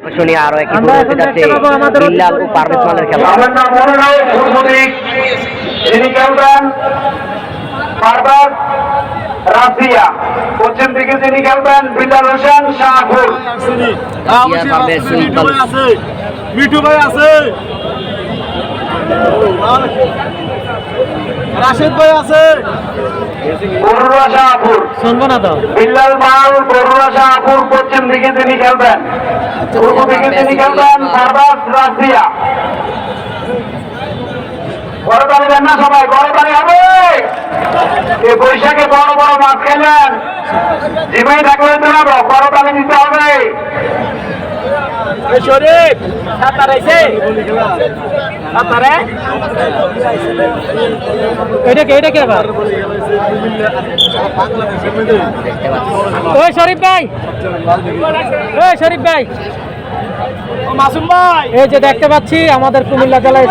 আকর্ষণীয় আরো একটি গরু হতে যাচ্ছে বিল্লাল ও পারভেজ মালের খেলা। আমার নাম মনে হয় যিনি খেলবেন পারভেজ রাজিয়া, পশ্চিম দিকে যিনি খেলবেন বিল্লাল হোসেন শাহপুর। মিঠু ভাই আছে, রাশেদ ভাই আছে, বরুড়া শাহপুর শুনবো না তো। বিল্লাল মাল বরুড়া শাহপুর, পশ্চিম দিকে যিনি খেলবেন, পূর্ব দিকে যিনি খেলবেন পারভেজ রাজিয়া। বড় তালি দেন না সবাই, বড় তালি হবে। এই বৈশাখে বড় বড় মাছ খেলেন, জিমাই থাকলে তো না, বড় তালি দিতে হবে। শরীফ সাঁতার আইছে, সাঁতারে এটা কে আবার? ওই শরীফ ভাই, ওই শরীফ ভাই, মাসুম ভাই, এই যে দেখতে পাচ্ছি আমাদের কুমিল্লা জেলায়